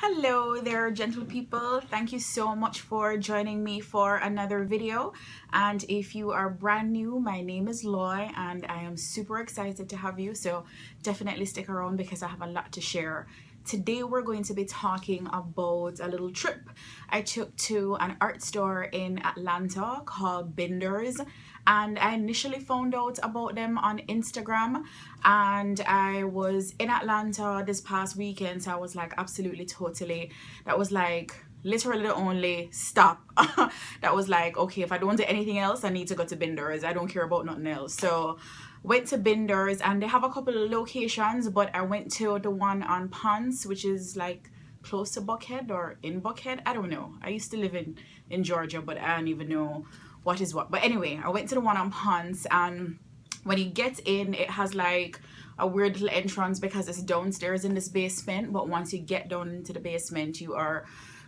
Hello there, gentle people. Thank you so much for joining me for another video. And if you are brand new, my name is Loy and I am super excited to have you. So definitely stick around because I have a lot to share. Today we're going to be talking about a little trip I took to an art store in Atlanta called Binder's, and I initially found out about them on Instagram, and I was in Atlanta this past weekend, so I was like absolutely totally, that was like literally the only stop that was like, okay, if I don't do anything else, I need to go to Binder's. I don't care about nothing else. So went to Binder's, and they have a couple of locations, but I went to the one on Ponce, which is like close to Buckhead or in Buckhead. I don't know. I used to live in Georgia, but I don't even know what is what. But anyway, I went to the one on Ponce, and when you get in, it has like a weird little entrance because it's downstairs in this basement. But once you get down into the basement, you are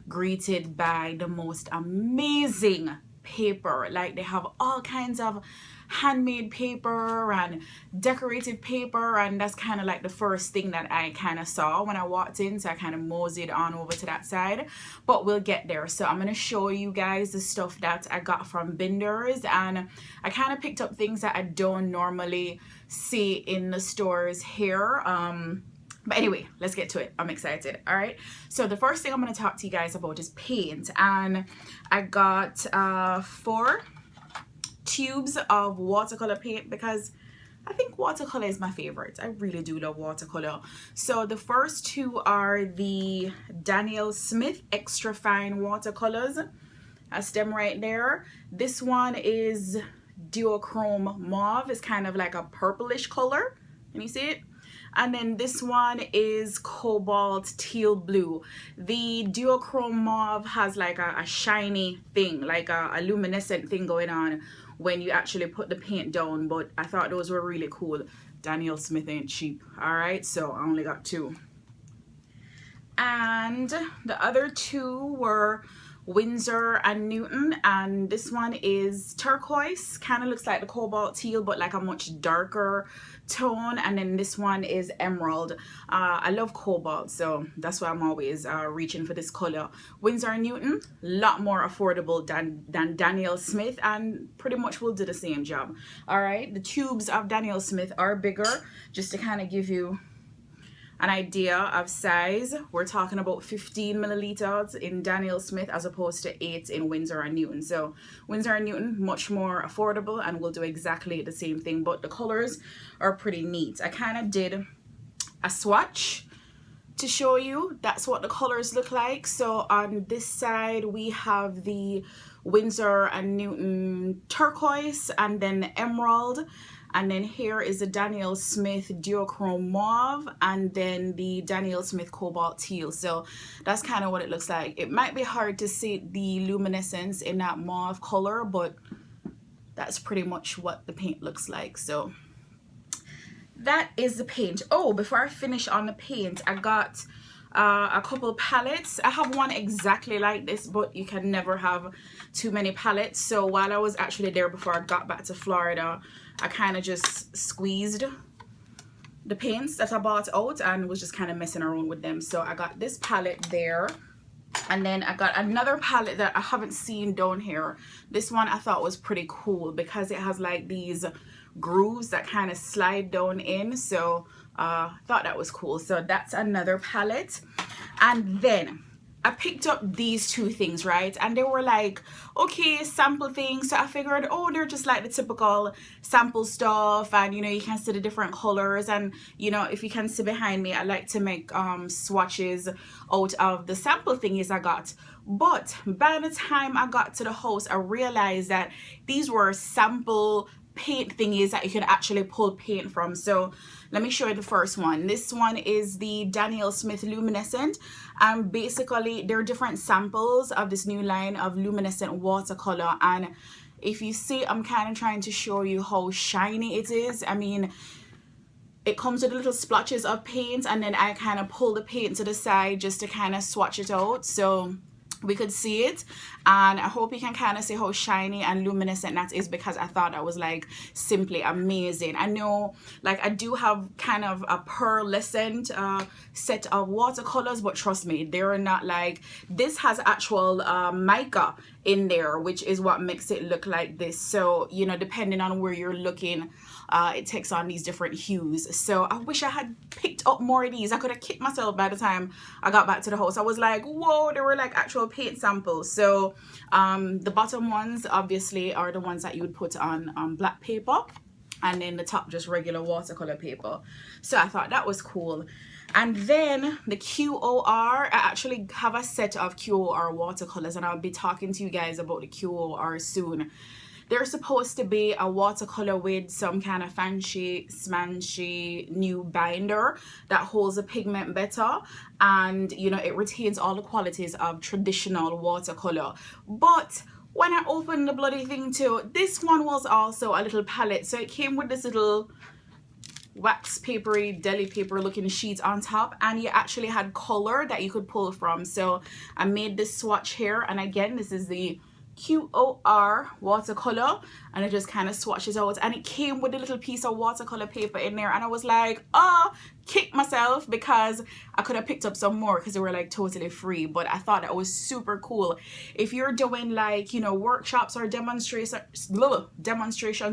greeted by the most amazing paper. Like, they have all kinds of handmade paper and decorative paper, and that's kind of like the first thing that I kind of saw when I walked in, so I kind of moseyed on over to that side, but we'll get there. So I'm going to show you guys the stuff that I got from Binder's, and I kind of picked up things that I don't normally see in the stores here. But anyway, let's get to it. I'm excited. All right, so the first thing I'm going to talk to you guys about is paint, and I got 4 tubes of watercolor paint because I think watercolor is my favorite. I really do love watercolor. So the first 2 are the Daniel Smith extra fine watercolors. That's them right there. This one is duochrome mauve. It's kind of like a purplish color. Can you see it? And then this one is cobalt teal blue. The duochrome mauve has like a shiny thing, like a luminescent thing going on when you actually put the paint down, but I thought those were really cool. Daniel Smith ain't cheap. All right, so I only got 2. And the other 2 were Winsor and Newton, and this one is turquoise, kind of looks like the cobalt teal but like a much darker tone, and then this one is emerald. I love cobalt, so that's why I'm always reaching for this color. Winsor and Newton, a lot more affordable than Daniel Smith, and pretty much will do the same job. All right, the tubes of Daniel Smith are bigger, just to kind of give you an idea of size. We're talking about 15 milliliters in Daniel Smith as opposed to 8 in Winsor and Newton. So Winsor and Newton, much more affordable, and will do exactly the same thing, but the colors are pretty neat. I kind of did a swatch to show you. That's what the colors look like. So on this side we have the Winsor and Newton turquoise, and then the emerald, and then here is the Daniel Smith duochrome mauve, and then the Daniel Smith cobalt teal. So that's kind of what it looks like. It might be hard to see the luminescence in that mauve color, but that's pretty much what the paint looks like. So that is the paint. Oh, before I finish on the paint, I got a couple palettes. I have one exactly like this, but you can never have too many palettes. So while I was actually there before I got back to Florida, I kind of just squeezed the paints that I bought out and was just kind of messing around with them. So I got this palette there, and then I got another palette that I haven't seen down here. This one I thought was pretty cool because it has like these grooves that kind of slide down in, so thought that was cool. So that's another palette. And then I picked up these 2 things, right? And they were like, okay, sample things. So I figured, oh, they're just like the typical sample stuff, and you know, you can see the different colors, and you know, if you can see behind me, I like to make swatches out of the sample thingies I got. But by the time I got to the house, I realized that these were sample paint thingies that you can actually pull paint from. So let me show you the first one. This one is the Daniel Smith luminescent, and basically they're different samples of this new line of luminescent watercolor. And if you see, I'm kind of trying to show you how shiny it is. I mean, it comes with little splotches of paint, and then I kind of pull the paint to the side just to kind of swatch it out. So we could see it, and I hope you can kind of see how shiny and luminescent that is, because I thought that was like simply amazing. I know like I do have kind of a pearlescent set of watercolors, but trust me, they're not like this. Has actual mica in there, which is what makes it look like this. So you know, depending on where you're looking, it takes on these different hues. So I wish I had picked up more of these. I could have kicked myself by the time I got back to the house. I was like, whoa, they were like actual paint samples. So the bottom ones obviously are the ones that you would put on black paper, and then the top just regular watercolor paper. So I thought that was cool. And then the QOR, I actually have a set of QOR watercolors, and I'll be talking to you guys about the QOR soon. They're supposed to be a watercolor with some kind of fancy smanchy new binder that holds the pigment better, and you know, it retains all the qualities of traditional watercolor. But when I opened the bloody thing too, this one was also a little palette. So it came with this little wax papery deli paper looking sheet on top, and you actually had color that you could pull from. So I made this swatch here, and again, this is the QOR watercolor, and it just kind of swatches out, and it came with a little piece of watercolor paper in there, and I was like, oh, kick myself, because I could have picked up some more because they were like totally free. But I thought that was super cool. If you're doing like, you know, workshops or demonstrations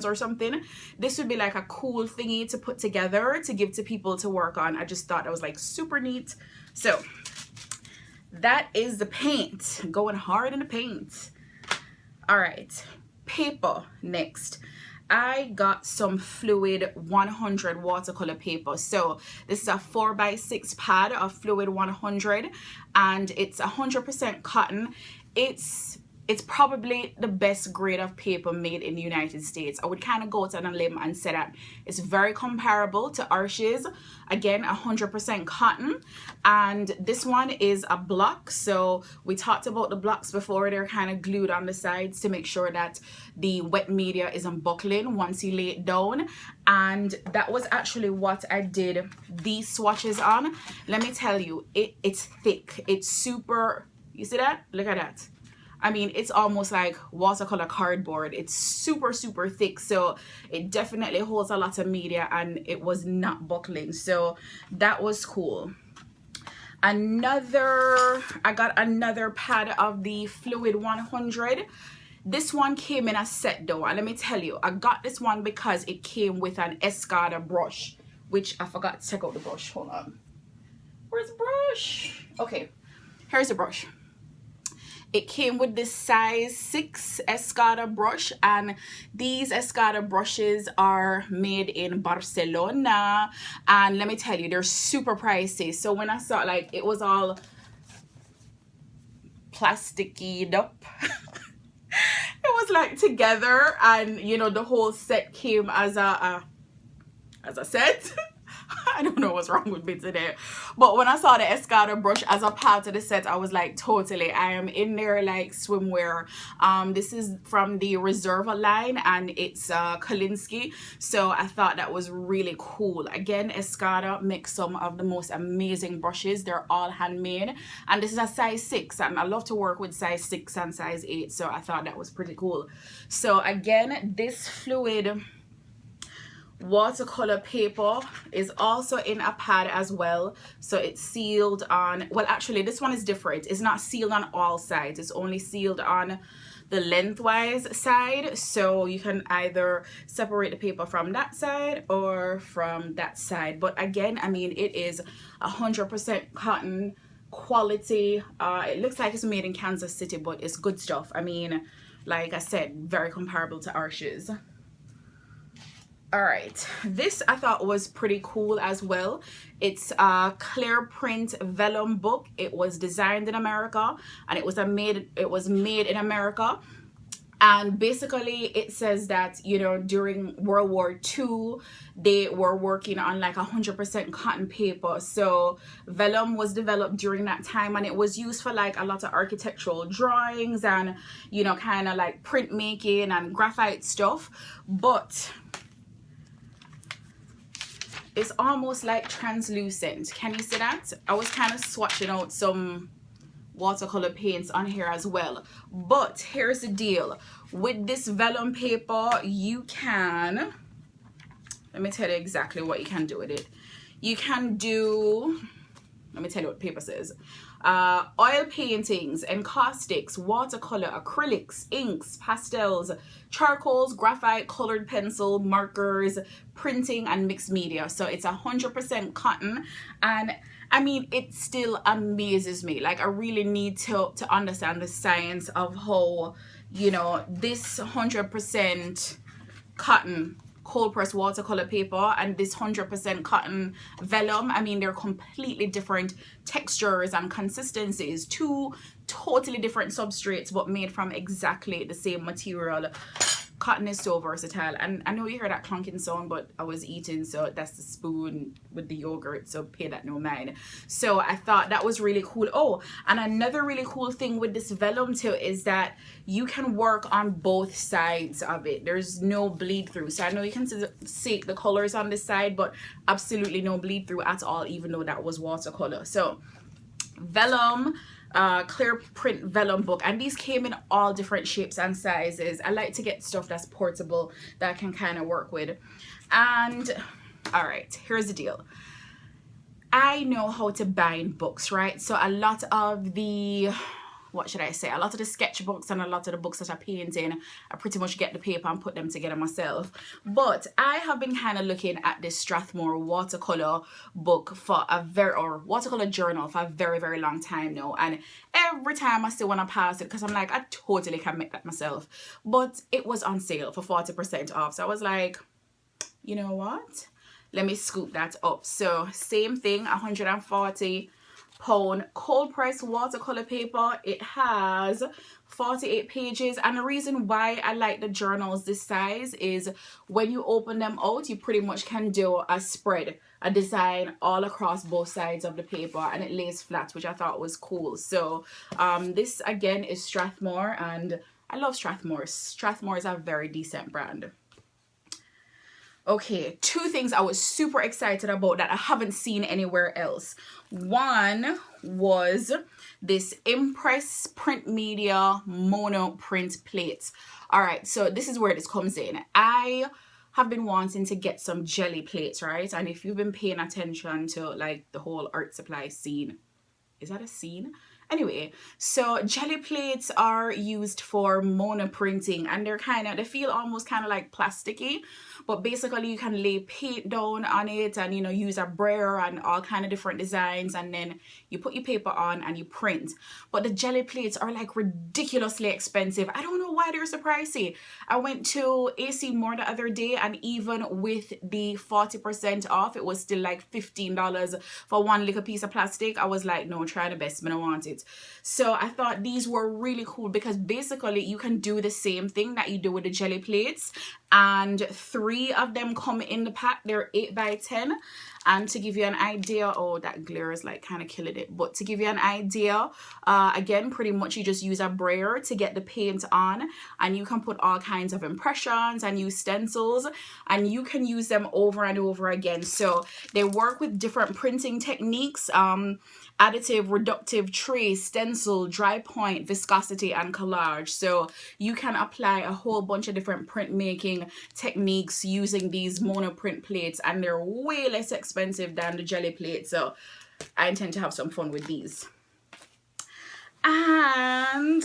or something, this would be like a cool thingy to put together to give to people to work on. I just thought that was like super neat. So that is the paint, going hard in the paint. All right, paper next. I got some Fluid 100 watercolor paper. So this is a 4x6 pad of Fluid 100, and it's 100% cotton. It's probably the best grade of paper made in the United States. I would kind of go out on a limb and say that it's very comparable to Arches. Again, 100% cotton. And this one is a block. So we talked about the blocks before. They're kind of glued on the sides to make sure that the wet media isn't buckling once you lay it down. And that was actually what I did these swatches on. Let me tell you, it's thick. It's super, you see that? Look at that. I mean, it's almost like watercolor cardboard. It's super, super thick. So it definitely holds a lot of media, and it was not buckling. So that was cool. I got another pad of the Fluid 100. This one came in a set though. And let me tell you, I got this one because it came with an Escada brush, which I forgot to check out the brush. Hold on. Where's the brush? Okay, here's the brush. It came with this size 6 Escada brush, and these Escada brushes are made in Barcelona, and let me tell you, they're super pricey. So when I saw like it was all plasticky up it was like together, and you know, the whole set came as a set. I don't know what's wrong with me today, but when I saw the Escada brush as a part of the set, I was like, totally, I am in there like swimwear. This is from the Reserva line, and it's Kolinsky, so I thought that was really cool. Again, Escada makes some of the most amazing brushes. They're all handmade, and this is a size 6, and I love to work with size 6 and size 8, so I thought that was pretty cool. So again, this Fluid watercolor paper is also in a pad as well. So it's sealed on, well, actually this one is different. It's not sealed on all sides. It's only sealed on the lengthwise side. So you can either separate the paper from that side or from that side. But again, I mean, it is 100% cotton quality. It looks like it's made in Kansas City, but it's good stuff. I mean, like I said, very comparable to Arches. All right, this I thought was pretty cool as well. It's a clear print vellum book. It was designed in America, and it was made in America. And basically it says that, you know, during World War II, they were working on like 100% cotton paper. So vellum was developed during that time, and it was used for like a lot of architectural drawings and, you know, kind of like printmaking and graphite stuff. But it's almost like translucent. Can you see that? I was kind of swatching out some watercolor paints on here as well. But here's the deal. With this vellum paper, you can, let me tell you exactly what you can do with it. You can do, let me tell you what paper says. Oil paintings, encaustics, watercolor, acrylics, inks, pastels, charcoals, graphite, colored pencil, markers, printing, and mixed media. So it's 100% cotton, and I mean, it still amazes me. Like, I really need to understand the science of how, you know, this 100% cotton cold pressed watercolor paper and this 100% cotton vellum, I mean, they're completely different textures and consistencies, two totally different substrates but made from exactly the same material. Cotton is so versatile. And I know you heard that clunking sound, but I was eating, so that's the spoon with the yogurt, so pay that no mind. So I thought that was really cool. Oh, and another really cool thing with this vellum too is that you can work on both sides of it. There's no bleed through. So I know you can see the colors on this side, but absolutely no bleed through at all, even though that was watercolor. So vellum, clear print vellum book, and these came in all different shapes and sizes. I like to get stuff that's portable that I can kind of work with. And all right, here's the deal. I know how to bind books, right? So a lot of the, what should I say, a lot of the sketchbooks and a lot of the books that I paint in, I pretty much get the paper and put them together myself. But I have been kind of looking at this Strathmore watercolor book for or watercolor journal for a very, very long time now. And every time I still want to pass it, because I'm like, I totally can make that myself. But it was on sale for 40% off. So I was like, you know what? Let me scoop that up. So same thing, 140 pound cold press watercolor paper. It has 48 pages, and the reason why I like the journals this size is when you open them out, you pretty much can do a spread, a design all across both sides of the paper, and it lays flat, which I thought was cool. So this again is Strathmore, and I love Strathmore. Strathmore is a very decent brand. Okay, two things I was super excited about that I haven't seen anywhere else. One was this Impress Print Media mono print plates. All right, so this is where this comes in. I have been wanting to get some jelly plates, right? And if you've been paying attention to like the whole art supply scene, is that a scene? Anyway, so jelly plates are used for mono printing, and they feel almost kind of like plasticky, but basically you can lay paint down on it and, you know, use a brayer and all kind of different designs, and then you put your paper on and you print. But the jelly plates are like ridiculously expensive. I don't know why they're so pricey. I went to AC Moore the other day, and even with the 40% off, it was still like $15 for one little piece of plastic. I was like, no, try the best, but I want it. So I thought these were really cool because basically you can do the same thing that you do with the jelly plates, and 3 of them come in the pack. They're 8 by 10, and to give you an idea, oh, that glare is like kind of killing it, but to give you an idea, again, pretty much you just use a brayer to get the paint on, and you can put all kinds of impressions and use stencils, and you can use them over and over again. So they work with different printing techniques, additive, reductive, trace, stencil, dry point, viscosity, and collage. So you can apply a whole bunch of different printmaking techniques using these mono print plates, and they're way less expensive than the jelly plates. So I intend to have some fun with these. And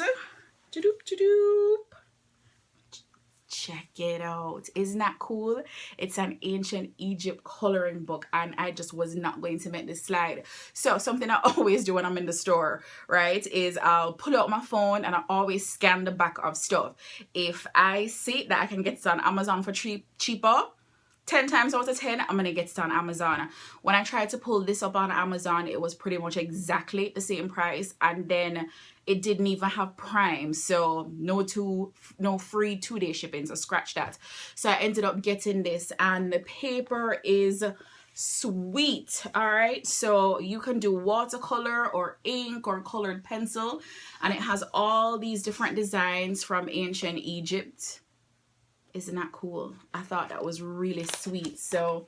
check it out. Isn't that cool? It's an ancient Egypt coloring book, and I just was not going to make this slide. So something I always do when I'm in the store, right, is I'll pull out my phone and I always scan the back of stuff. If I see that I can get it on Amazon for cheaper, 10 times out of 10, I'm gonna get it on Amazon. When I tried to pull this up on Amazon, it was pretty much exactly the same price, and then it didn't even have Prime, so no free 2-day shipping, so scratch that. So I ended up getting this, and the paper is sweet. All right, so you can do watercolor or ink or colored pencil, and it has all these different designs from ancient Egypt. Isn't that cool? I thought that was really sweet. So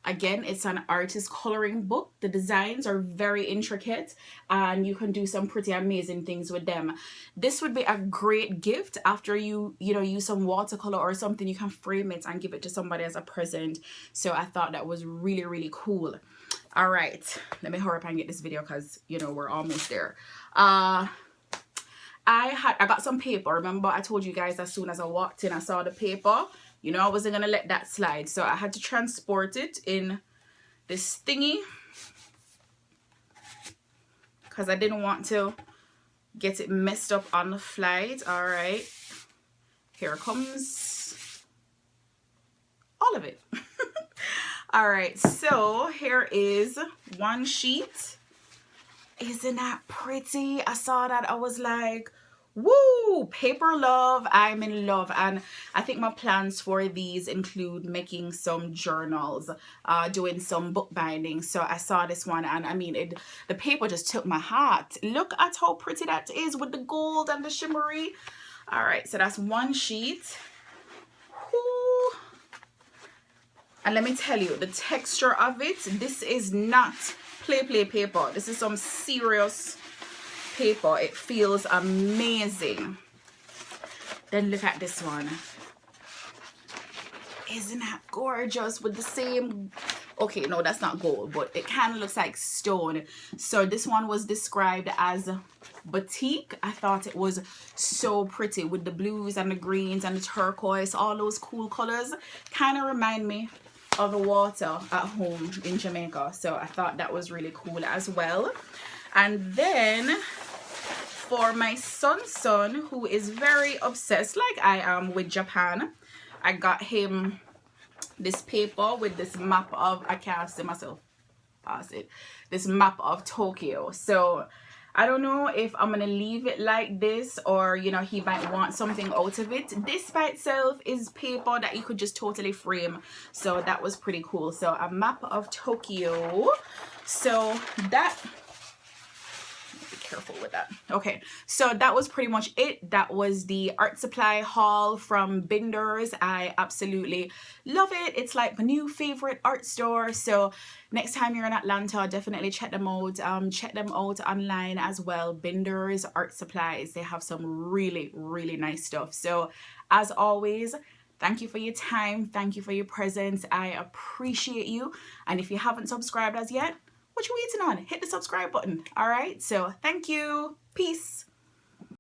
Again, it's an artist coloring book. The designs are very intricate and you can do some pretty amazing things with them. This would be a great gift after you use some watercolor or something. You can frame it and give it to somebody as a present. So I thought that was really, really cool. All right, let me hurry up and get this video because we're almost there. I got some paper. Remember I told you guys as soon as I walked in I saw the paper. I wasn't gonna let that slide, so I had to transport it in this thingy because I didn't want to get it messed up on the flight. All right, here comes all of it. All right, so here is one sheet. Isn't that pretty? I saw that, I was like, woo, paper love. I'm in love. And I think my plans for these include making some journals, doing some bookbinding. So I saw this one and I mean, the paper just took my heart. Look at how pretty that is with the gold and the shimmery. All right, so that's one sheet. Woo. And let me tell you, the texture of it, this is not play paper. This is some serious paper. It feels amazing. Then look at this one. Isn't that gorgeous with the same, okay, no, that's not gold, but it kind of looks like stone. So this one was described as batik. I thought it was so pretty with the blues and the greens and the turquoise, all those cool colors. Kind of remind me of the water at home in Jamaica. So I thought that was really cool as well. And then for my son who is very obsessed like I am with Japan, I got him this paper with this map of, I can't see myself past it, this map of Tokyo. So I don't know if I'm gonna leave it like this or he might want something out of it. This by itself is paper that you could just totally frame, so that was pretty cool. So a map of Tokyo. So that, be careful with that. Okay, so that was pretty much it. That was the art supply haul from Binders. I absolutely love it. It's like my new favorite art store. So next time you're in Atlanta, definitely check them out. Check them out online as well. Binders Art Supplies. They have some really, really nice stuff. So as always, thank you for your time. Thank you for your presence. I appreciate you. And if you haven't subscribed as yet, what you waiting on? Hit the subscribe button. All right, so thank you. Peace.